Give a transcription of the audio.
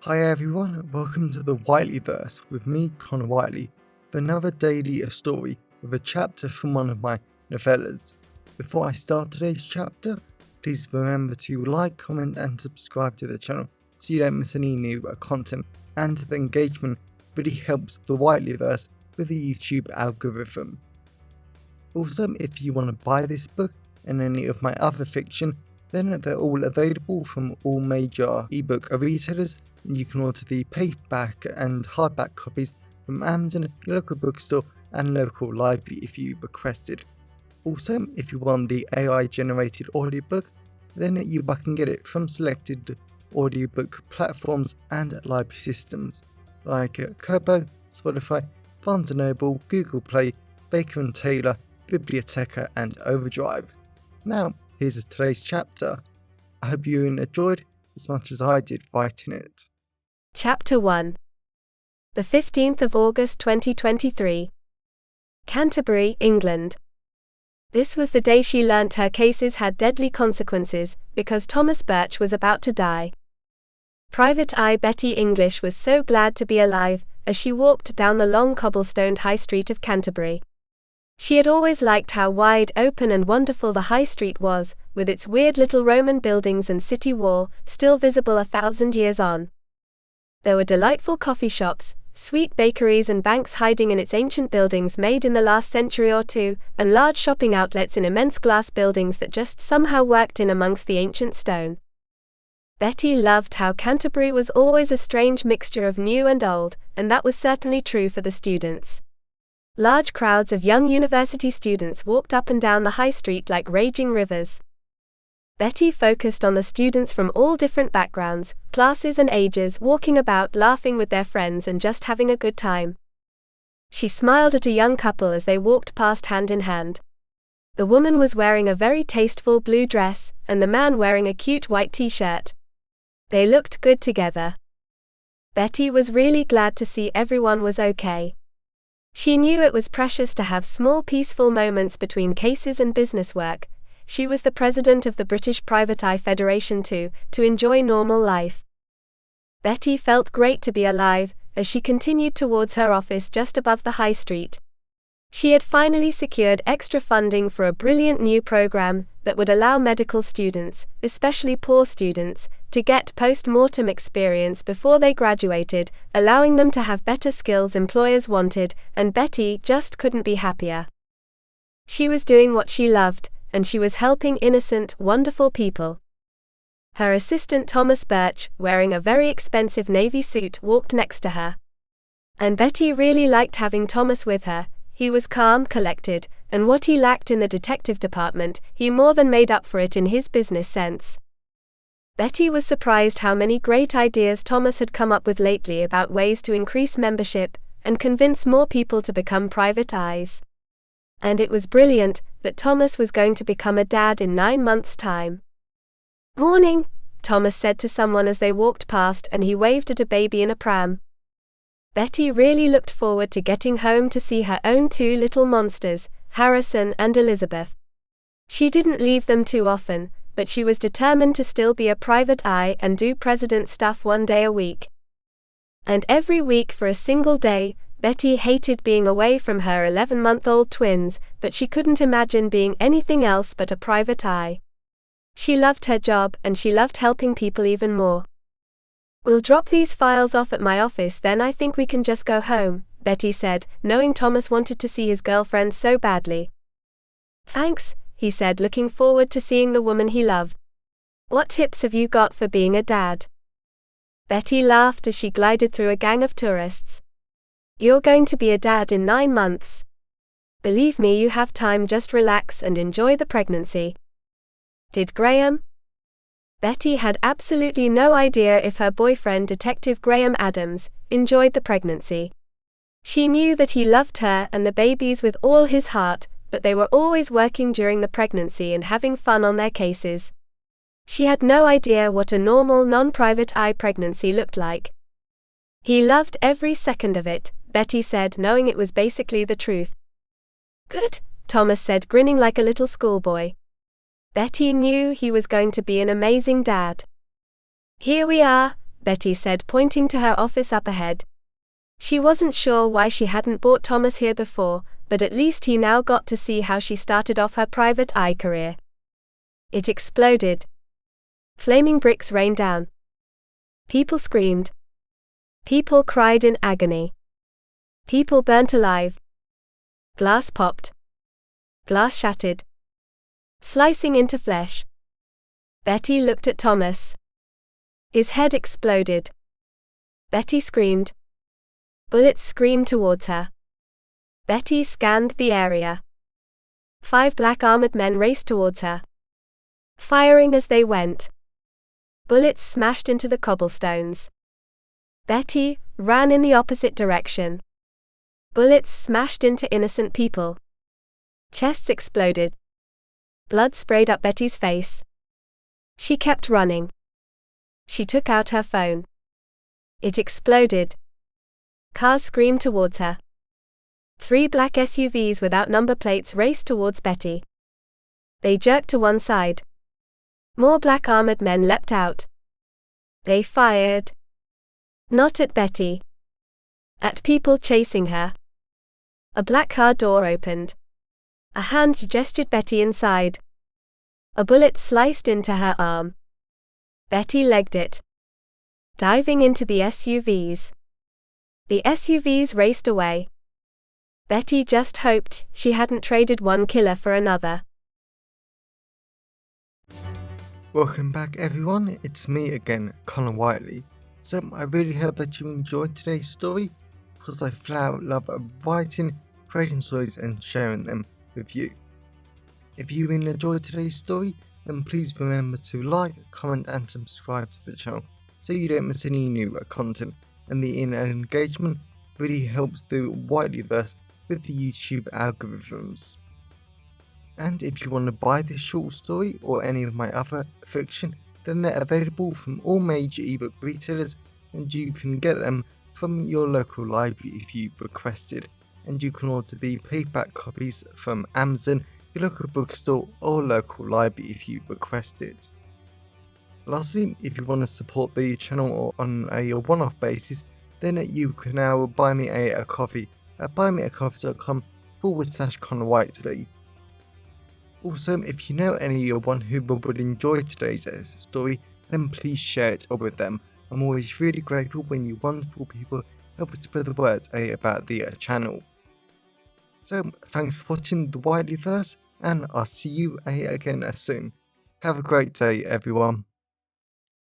Hi everyone, welcome to the Whiteleyverse with me, Connor Whiteley, for another daily story with a chapter from one of my novellas. Before I start today's chapter, please remember to like, comment and subscribe to the channel so you don't miss any new content, and the engagement really helps the Whiteleyverse with the YouTube algorithm. Also, if you want to buy this book and any of my other fiction, then they're all available from all major ebook retailers. You can order the paperback and hardback copies from Amazon, your local bookstore and local library if you requested. Also, if you want the AI generated audiobook, then you can get it from selected audiobook platforms and library systems like Kobo, Spotify, Barnes & Noble, Google Play, Baker & Taylor, Biblioteca and Overdrive. Now, here's today's chapter. I hope you enjoyed as much as I did writing it. Chapter 1. The 15th of August 2023. Canterbury, England. This was the day she learnt her cases had deadly consequences, because Thomas Birch was about to die. Private Eye Bettie English was so glad to be alive, as she walked down the long cobblestoned High Street of Canterbury. She had always liked how wide, open and wonderful the High Street was, with its weird little Roman buildings and city wall, still visible 1,000 years on. There were delightful coffee shops, sweet bakeries and banks hiding in its ancient buildings made in the last century or two, and large shopping outlets in immense glass buildings that just somehow worked in amongst the ancient stone. Betty loved how Canterbury was always a strange mixture of new and old, and that was certainly true for the students. Large crowds of young university students walked up and down the high street like raging rivers. Betty focused on the students from all different backgrounds, classes and ages walking about laughing with their friends and just having a good time. She smiled at a young couple as they walked past hand in hand. The woman was wearing a very tasteful blue dress, and the man wearing a cute white t-shirt. They looked good together. Betty was really glad to see everyone was okay. She knew it was precious to have small peaceful moments between cases and business work. She was the president of the British Private Eye Federation too, to enjoy normal life. Betty felt great to be alive, as she continued towards her office just above the High Street. She had finally secured extra funding for a brilliant new program that would allow medical students, especially poor students, to get post-mortem experience before they graduated, allowing them to have better skills employers wanted, and Betty just couldn't be happier. She was doing what she loved, and she was helping innocent, wonderful people. Her assistant Thomas Birch, wearing a very expensive navy suit, walked next to her. And Betty really liked having Thomas with her. He was calm, collected, and what he lacked in the detective department, he more than made up for it in his business sense. Betty was surprised how many great ideas Thomas had come up with lately about ways to increase membership and convince more people to become private eyes. And it was brilliant that Thomas was going to become a dad in 9 months' time. "Morning," Thomas said to someone as they walked past, and he waved at a baby in a pram. Betty really looked forward to getting home to see her own 2 little monsters, Harrison and Elizabeth. She didn't leave them too often, but she was determined to still be a private eye and do president stuff 1 day a week. And every week for a single day, Betty hated being away from her 11-month-old twins, but she couldn't imagine being anything else but a private eye. She loved her job, and she loved helping people even more. "We'll drop these files off at my office, then I think we can just go home," Betty said, knowing Thomas wanted to see his girlfriend so badly. "Thanks," he said, looking forward to seeing the woman he loved. "What tips have you got for being a dad?" Betty laughed as she glided through a gang of tourists. "You're going to be a dad in 9 months. Believe me, you have time, just relax and enjoy the pregnancy." Did Graham? Betty had absolutely no idea if her boyfriend, Detective Graham Adams, enjoyed the pregnancy. She knew that he loved her and the babies with all his heart, but they were always working during the pregnancy and having fun on their cases. She had no idea what a normal non-private eye pregnancy looked like. "He loved every second of it," Betty said, knowing it was basically the truth. "Good," Thomas said, grinning like a little schoolboy. Betty knew he was going to be an amazing dad. "Here we are," Betty said, pointing to her office up ahead. She wasn't sure why she hadn't brought Thomas here before, but at least he now got to see how she started off her private eye career. It exploded. Flaming bricks rained down. People screamed. People cried in agony. People burnt alive. Glass popped. Glass shattered. Slicing into flesh. Betty looked at Thomas. His head exploded. Betty screamed. Bullets screamed towards her. Betty scanned the area. 5 black armored men raced towards her, firing as they went. Bullets smashed into the cobblestones. Betty ran in the opposite direction. Bullets smashed into innocent people. Chests exploded. Blood sprayed up Betty's face. She kept running. She took out her phone. It exploded. Cars screamed towards her. 3 black SUVs without number plates raced towards Betty. They jerked to one side. More black armored men leapt out. They fired. Not at Betty. At people chasing her. A black car door opened. A hand gestured Betty inside. A bullet sliced into her arm. Betty legged it, diving into the SUVs. The SUVs raced away. Betty just hoped she hadn't traded one killer for another. Welcome back everyone, it's me again, Colin Whiteley. So I really hope that you enjoyed today's story, because I flat out love writing, creating stories and sharing them with you. If you really enjoyed today's story, then please remember to like, comment and subscribe to the channel so you don't miss any new content, and the engagement really helps the Whiteleyverse with the YouTube algorithms. And if you want to buy this short story or any of my other fiction, then they're available from all major ebook retailers, and you can get them from your local library if you requested, and you can order the paperback copies from Amazon, your local bookstore or local library if you request it. Lastly, if you want to support the channel on a one-off basis, then you can now buy me a coffee at buymeacoffee.com/Conor Whiteley. Also, if you know anyone who would enjoy today's story, then please share it with them. I'm always really grateful when you wonderful people help us spread the word about the channel. So, thanks for watching the Whiteleyverse, and I'll see you again soon. Have a great day, everyone.